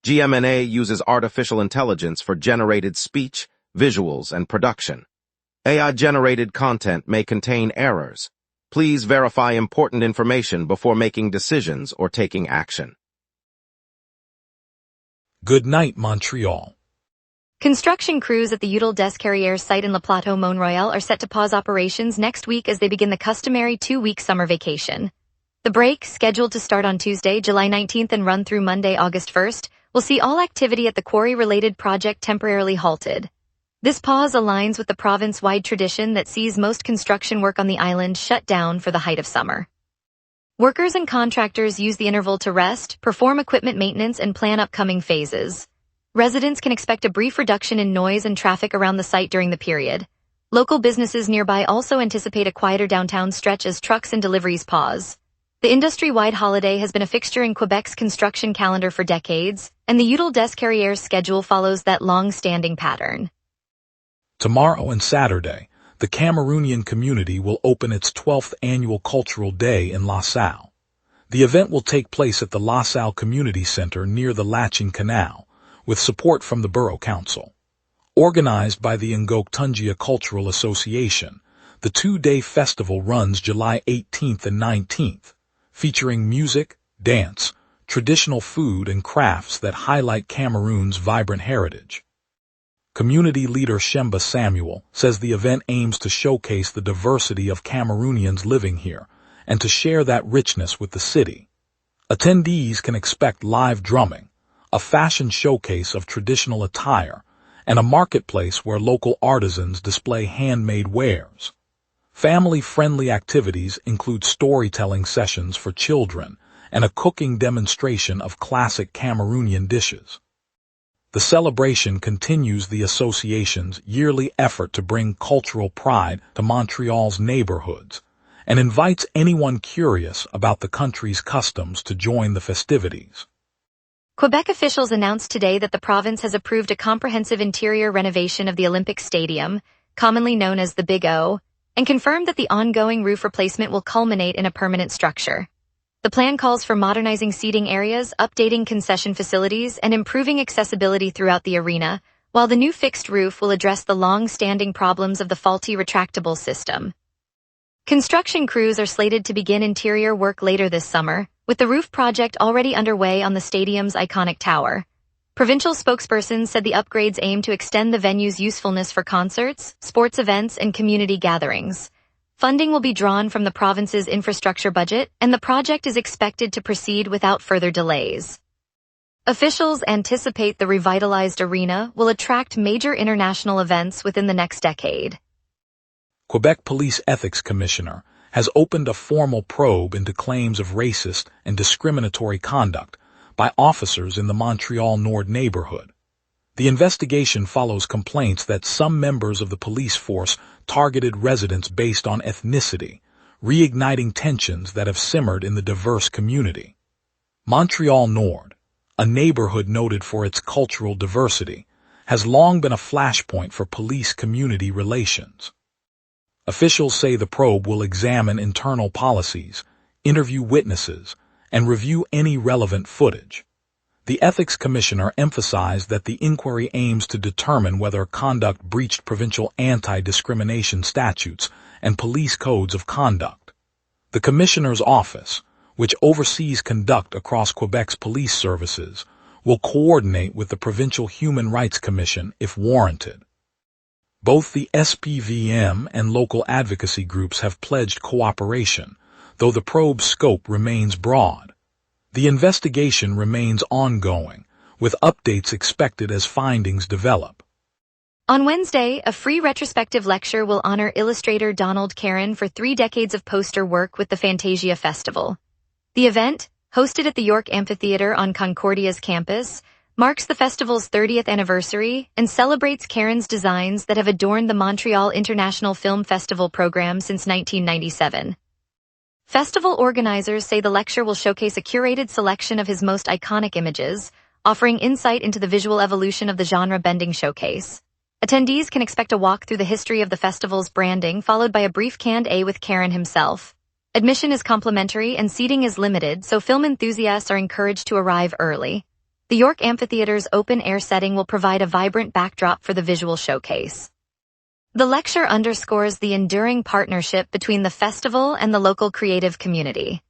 GMNA uses artificial intelligence for generated speech, visuals, and production. AI-generated content may contain errors. Please verify important information before making decisions or taking action. Good night, Montreal. Construction crews at the Udall Descarrières site in Le Plateau, Montreal are set to pause operations next week as they begin the customary 2-week summer vacation. The break, scheduled to start on Tuesday, July 19th and run through Monday, August 1st, will see all activity at the quarry-related project temporarily halted. This pause aligns with the province-wide tradition that sees most construction work on the island shut down for the height of summer. Workers and contractors use the interval to rest, perform equipment maintenance, and plan upcoming phases. Residents can expect a brief reduction in noise and traffic around the site during the period. Local businesses nearby also anticipate a quieter downtown stretch as trucks and deliveries pause. The industry-wide holiday has been a fixture in Quebec's construction calendar for decades, and the Udall Descarrières schedule follows that long-standing pattern. Tomorrow and Saturday, the Cameroonian community will open its 12th annual Cultural Day in La Salle. The event will take place at the La Salle Community Center near the Latching Canal, with support from the Borough Council. Organized by the Ngok-Tungia Cultural Association, the 2-day festival runs July 18th and 19th, featuring music, dance, traditional food, and crafts that highlight Cameroon's vibrant heritage. Community leader Shemba Samuel says the event aims to showcase the diversity of Cameroonians living here and to share that richness with the city. Attendees can expect live drumming, a fashion showcase of traditional attire, and a marketplace where local artisans display handmade wares. Family-friendly activities include storytelling sessions for children and a cooking demonstration of classic Cameroonian dishes. The celebration continues the association's yearly effort to bring cultural pride to Montreal's neighborhoods and invites anyone curious about the country's customs to join the festivities. Quebec officials announced today that the province has approved a comprehensive interior renovation of the Olympic Stadium, commonly known as the Big O, and confirmed that the ongoing roof replacement will culminate in a permanent structure. The plan calls for modernizing seating areas, updating concession facilities, and improving accessibility throughout the arena, while the new fixed roof will address the long-standing problems of the faulty retractable system. Construction crews are slated to begin interior work later this summer, with the roof project already underway on the stadium's iconic tower. Provincial spokespersons said the upgrades aim to extend the venue's usefulness for concerts, sports events, and community gatherings. Funding will be drawn from the province's infrastructure budget, and the project is expected to proceed without further delays. Officials anticipate the revitalized arena will attract major international events within the next decade. Quebec Police Ethics Commissioner has opened a formal probe into claims of racist and discriminatory conduct by officers in the Montreal Nord neighborhood. The investigation follows complaints that some members of the police force targeted residents based on ethnicity, reigniting tensions that have simmered in the diverse community. Montreal Nord, a neighborhood noted for its cultural diversity, has long been a flashpoint for police-community relations. Officials say the probe will examine internal policies, interview witnesses, and review any relevant footage. The Ethics Commissioner emphasized that the inquiry aims to determine whether conduct breached provincial anti-discrimination statutes and police codes of conduct. The Commissioner's office, which oversees conduct across Quebec's police services, will coordinate with the Provincial Human Rights Commission if warranted. Both the SPVM and local advocacy groups have pledged cooperation, though the probe's scope remains broad. The investigation remains ongoing, with updates expected as findings develop. On Wednesday, a free retrospective lecture will honor illustrator Donald Caron for 3 decades of poster work with the Fantasia Festival. The event, hosted at the York Amphitheatre on Concordia's campus, marks the festival's 30th anniversary and celebrates Caron's designs that have adorned the Montreal International Film Festival program since 1997. Festival organizers say the lecture will showcase a curated selection of his most iconic images, offering insight into the visual evolution of the genre-bending showcase. Attendees can expect a walk through the history of the festival's branding, followed by a brief Q&A with Caron himself. Admission is complimentary and seating is limited, so film enthusiasts are encouraged to arrive early. The York Amphitheatre's open-air setting will provide a vibrant backdrop for the visual showcase. The lecture underscores the enduring partnership between the festival and the local creative community.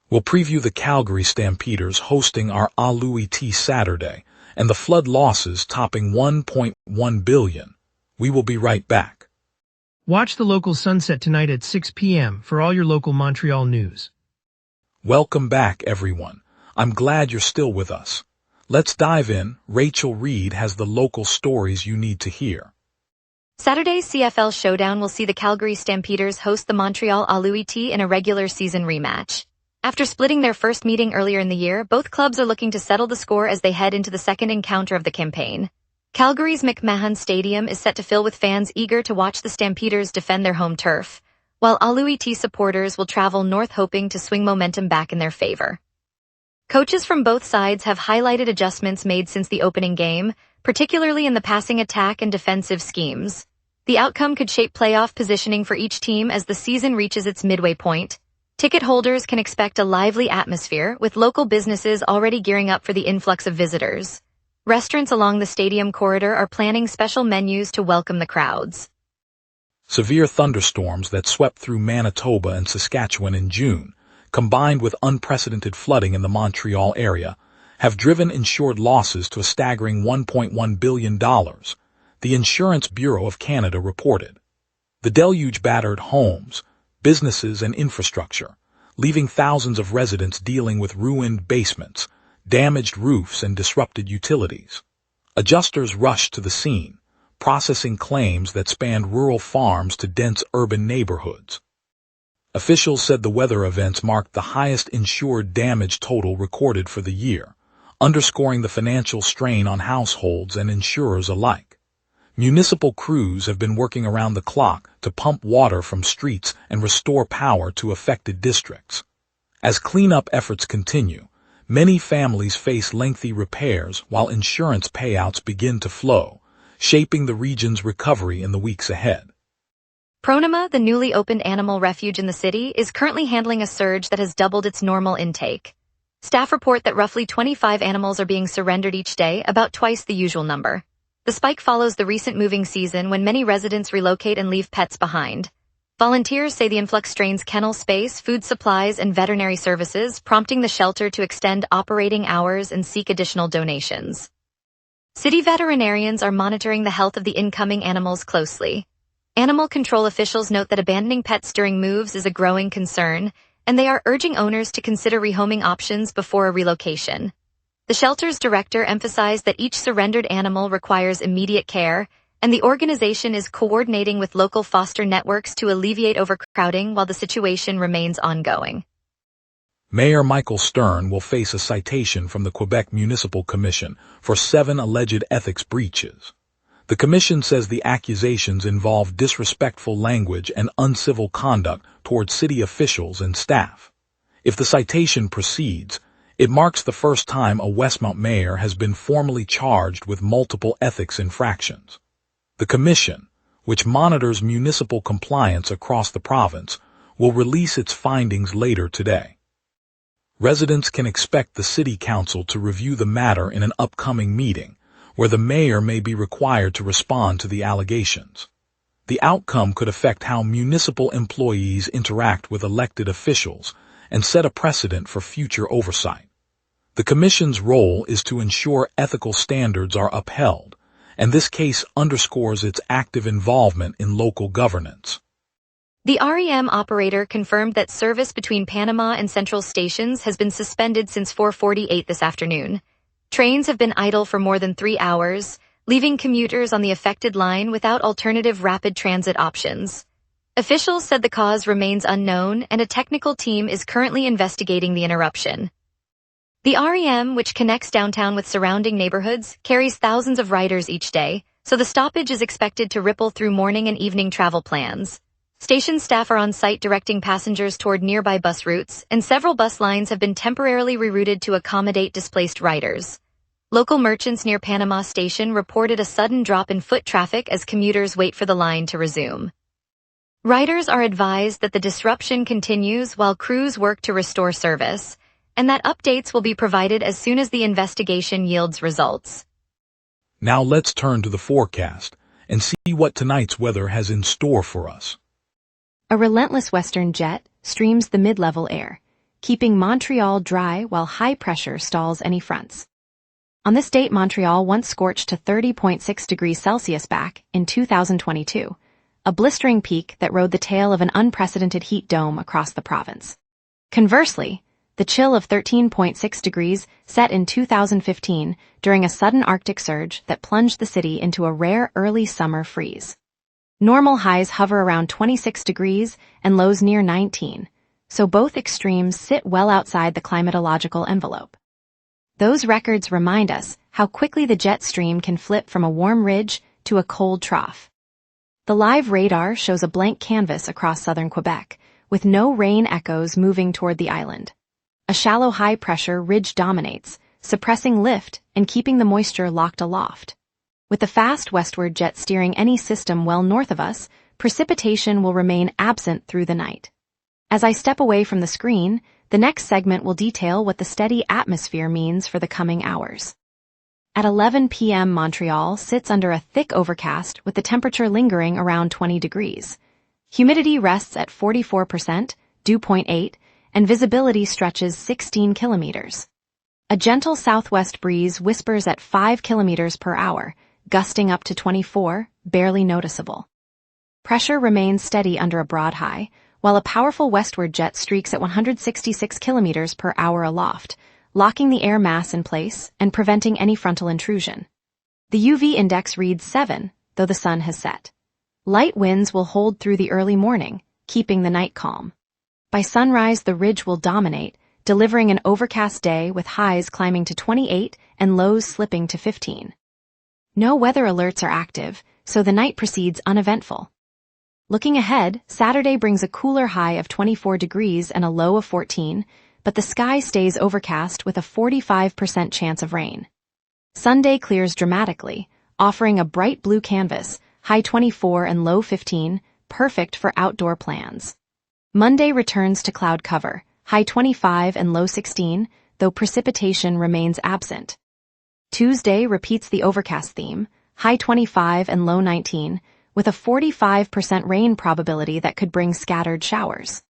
We'll preview the Calgary Stampeders hosting our Alouette Saturday and the flood losses topping $1.1 billion. We will be right back. Watch the local sunset tonight at 6 p.m. for all your local Montreal news. Welcome back, everyone. I'm glad you're still with us. Let's dive in. Reid has the local stories you need to hear. Saturday's CFL Showdown will see the Calgary Stampeders host the Montreal Alouette in a regular season rematch. After splitting their first meeting earlier in the year, both clubs are looking to settle the score as they head into the second encounter of the campaign. Calgary's McMahon Stadium is set to fill with fans eager to watch the Stampeders defend their home turf, while Alouette supporters will travel north hoping to swing momentum back in their favor. Coaches from both sides have highlighted adjustments made since the opening game, particularly in the passing attack and defensive schemes. The outcome could shape playoff positioning for each team as the season reaches its midway point. Ticket holders can expect a lively atmosphere, with local businesses already gearing up for the influx of visitors. Restaurants along the stadium corridor are planning special menus to welcome the crowds. Severe thunderstorms that swept through Manitoba and Saskatchewan in June, combined with unprecedented flooding in the Montreal area, have driven insured losses to a staggering $1.1 billion, the Insurance Bureau of Canada reported. The deluge battered homes, businesses, and infrastructure, leaving thousands of residents dealing with ruined basements, damaged roofs, and disrupted utilities. Adjusters rushed to the scene, processing claims that spanned rural farms to dense urban neighborhoods. Officials said the weather events marked the highest insured damage total recorded for the year, underscoring the financial strain on households and insurers alike. Municipal crews have been working around the clock to pump water from streets and restore power to affected districts. As cleanup efforts continue, many families face lengthy repairs while insurance payouts begin to flow, shaping the region's recovery in the weeks ahead. Pronema, the newly opened animal refuge in the city, is currently handling a surge that has doubled its normal intake. Staff report that roughly 25 animals are being surrendered each day, about twice the usual number. The spike follows the recent moving season when many residents relocate and leave pets behind. Volunteers say the influx strains kennel space, food supplies, and veterinary services, prompting the shelter to extend operating hours and seek additional donations. City veterinarians are monitoring the health of the incoming animals closely. Animal control officials note that abandoning pets during moves is a growing concern, and they are urging owners to consider rehoming options before a relocation. The shelter's director emphasized that each surrendered animal requires immediate care, and the organization is coordinating with local foster networks to alleviate overcrowding while the situation remains ongoing. Mayor Michael Stern will face a citation from the Quebec Municipal Commission for 7 alleged ethics breaches. The commission says the accusations involve disrespectful language and uncivil conduct towards city officials and staff. If the citation proceeds, it marks the first time a Westmount mayor has been formally charged with multiple ethics infractions. The commission, which monitors municipal compliance across the province, will release its findings later today. Residents can expect the city council to review the matter in an upcoming meeting, where the mayor may be required to respond to the allegations. The outcome could affect how municipal employees interact with elected officials and set a precedent for future oversight. The Commission's role is to ensure ethical standards are upheld, and this case underscores its active involvement in local governance. The REM operator confirmed that service between Panama and Central stations has been suspended since 4:48 this afternoon. Trains have been idle for more than 3 hours, leaving commuters on the affected line without alternative rapid transit options. Officials said the cause remains unknown, and a technical team is currently investigating the interruption. The REM, which connects downtown with surrounding neighborhoods, carries thousands of riders each day, so the stoppage is expected to ripple through morning and evening travel plans. Station staff are on site directing passengers toward nearby bus routes, and several bus lines have been temporarily rerouted to accommodate displaced riders. Local merchants near Panama Station reported a sudden drop in foot traffic as commuters wait for the line to resume. Riders are advised that the disruption continues while crews work to restore service, and that updates will be provided as soon as the investigation yields results. Now let's turn to the forecast and see what tonight's weather has in store for us. A relentless western jet streams the mid-level air, keeping Montreal dry while high pressure stalls any fronts. On this date, Montreal once scorched to 30.6 degrees Celsius back in 2022, a blistering peak that rode the tail of an unprecedented heat dome across the province. Conversely, the chill of 13.6 degrees set in 2015 during a sudden Arctic surge that plunged the city into a rare early summer freeze. Normal highs hover around 26 degrees and lows near 19, so both extremes sit well outside the climatological envelope. Those records remind us how quickly the jet stream can flip from a warm ridge to a cold trough. The live radar shows a blank canvas across southern Quebec, with no rain echoes moving toward the island. A shallow high-pressure ridge dominates, suppressing lift and keeping the moisture locked aloft. With the fast westward jet steering any system well north of us, precipitation will remain absent through the night. As I step away from the screen, the next segment will detail what the steady atmosphere means for the coming hours. At 11 p.m., Montreal sits under a thick overcast with the temperature lingering around 20 degrees. Humidity rests at 44%, dew point 8, and visibility stretches 16 kilometers. A gentle southwest breeze whispers at 5 kilometers per hour, gusting up to 24, barely noticeable. Pressure remains steady under a broad high, while a powerful westward jet streaks at 166 kilometers per hour aloft, locking the air mass in place and preventing any frontal intrusion. The UV index reads 7, though the sun has set. Light winds will hold through the early morning, keeping the night calm. By sunrise, the ridge will dominate, delivering an overcast day with highs climbing to 28 and lows slipping to 15. No weather alerts are active, so the night proceeds uneventful. Looking ahead, Saturday brings a cooler high of 24 degrees and a low of 14, but the sky stays overcast with a 45% chance of rain. Sunday clears dramatically, offering a bright blue canvas, high 24 and low 15, perfect for outdoor plans. Monday returns to cloud cover, high 25 and low 16, though precipitation remains absent. Tuesday repeats the overcast theme, high 25 and low 19, with a 45% rain probability that could bring scattered showers.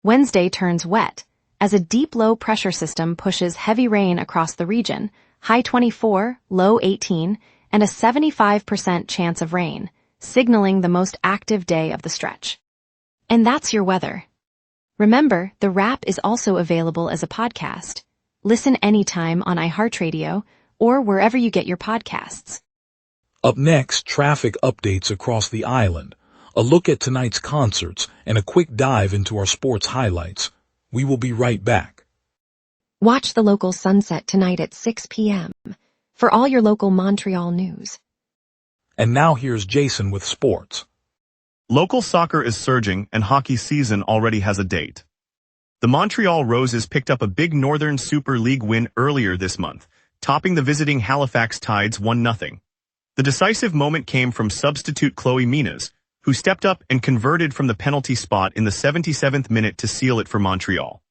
Wednesday turns wet, as a deep low pressure system pushes heavy rain across the region, high 24, low 18, and a 75% chance of rain, signaling the most active day of the stretch. And that's your weather. Remember, the wrap is also available as a podcast. Listen anytime on iHeartRadio or wherever you get your podcasts. Up next, traffic updates across the island, a look at tonight's concerts, and a quick dive into our sports highlights. We will be right back. Watch the local sunset tonight at 6 p.m. for all your local Montreal news. And now here's Jason with sports. Local soccer is surging and hockey season already has a date. The Montreal Roses picked up a big Northern Super League win earlier this month, topping the visiting Halifax Tides 1-0. The decisive moment came from substitute Chloe Minas, who stepped up and converted from the penalty spot in the 77th minute to seal it for Montreal.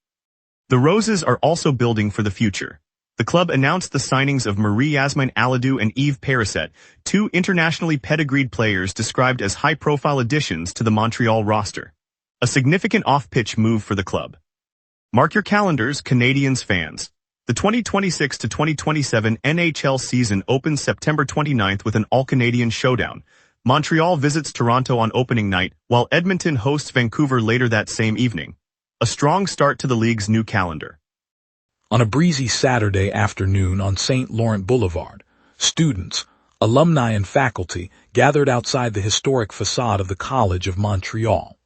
The Roses are also building for the future. The club announced the signings of Marie-Yasmine Aladou and Yves Perisset, two internationally pedigreed players described as high-profile additions to the Montreal roster. A significant off-pitch move for the club. Mark your calendars, Canadiens fans. The 2026 to 2027 NHL season opens September 29th with an all-Canadian showdown. Montreal visits Toronto on opening night, while Edmonton hosts Vancouver later that same evening. A strong start to the league's new calendar. On a breezy Saturday afternoon on St. Laurent Boulevard, students, alumni, and faculty gathered outside the historic facade of the College of Montreal.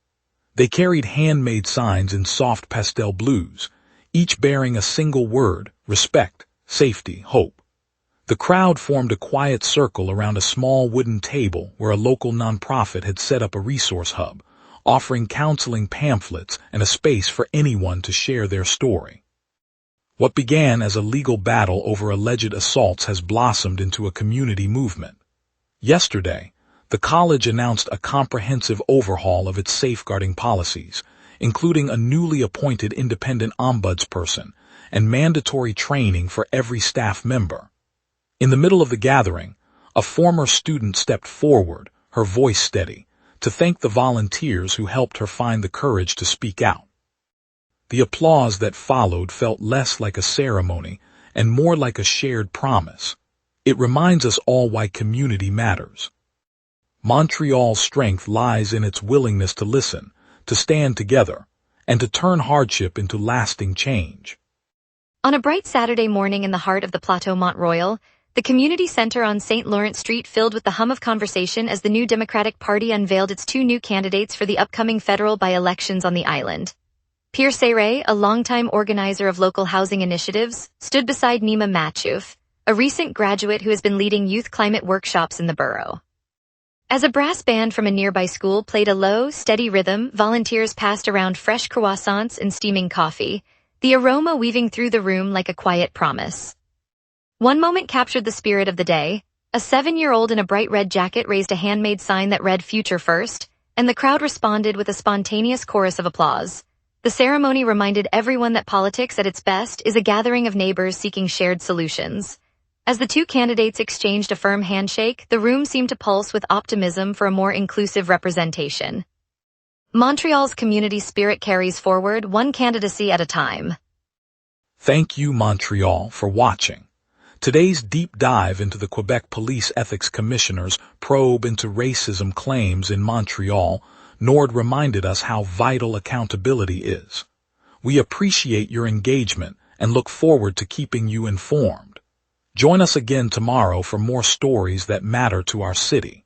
They carried handmade signs in soft pastel blues, each bearing a single word: respect, safety, hope. The crowd formed a quiet circle around a small wooden table where a local nonprofit had set up a resource hub, offering counseling pamphlets and a space for anyone to share their story. What began as a legal battle over alleged assaults has blossomed into a community movement. Yesterday, the college announced a comprehensive overhaul of its safeguarding policies, including a newly appointed independent ombudsperson and mandatory training for every staff member. In the middle of the gathering, a former student stepped forward, her voice steady, to thank the volunteers who helped her find the courage to speak out. The applause that followed felt less like a ceremony and more like a shared promise. It reminds us all why community matters. Montreal's strength lies in its willingness to listen, to stand together, and to turn hardship into lasting change. On a bright Saturday morning in the heart of the Plateau Montreal, the community center on St. Lawrence Street filled with the hum of conversation as the new Democratic Party unveiled its two new candidates for the upcoming federal by-elections on the island. Pierre Serre, a longtime organizer of local housing initiatives, stood beside Nima Machouf, a recent graduate who has been leading youth climate workshops in the borough. As a brass band from a nearby school played a low, steady rhythm, volunteers passed around fresh croissants and steaming coffee, the aroma weaving through the room like a quiet promise. One moment captured the spirit of the day. A 7-year-old in a bright red jacket raised a handmade sign that read "Future First," and the crowd responded with a spontaneous chorus of applause. The ceremony reminded everyone that politics at its best is a gathering of neighbors seeking shared solutions. As the two candidates exchanged a firm handshake, the room seemed to pulse with optimism for a more inclusive representation. Montreal's community spirit carries forward, one candidacy at a time. Thank you, Montreal, for watching. Today's deep dive into the Quebec Police Ethics Commissioner's probe into racism claims in Montreal, Nord reminded us how vital accountability is. We appreciate your engagement and look forward to keeping you informed. Join us again tomorrow for more stories that matter to our city.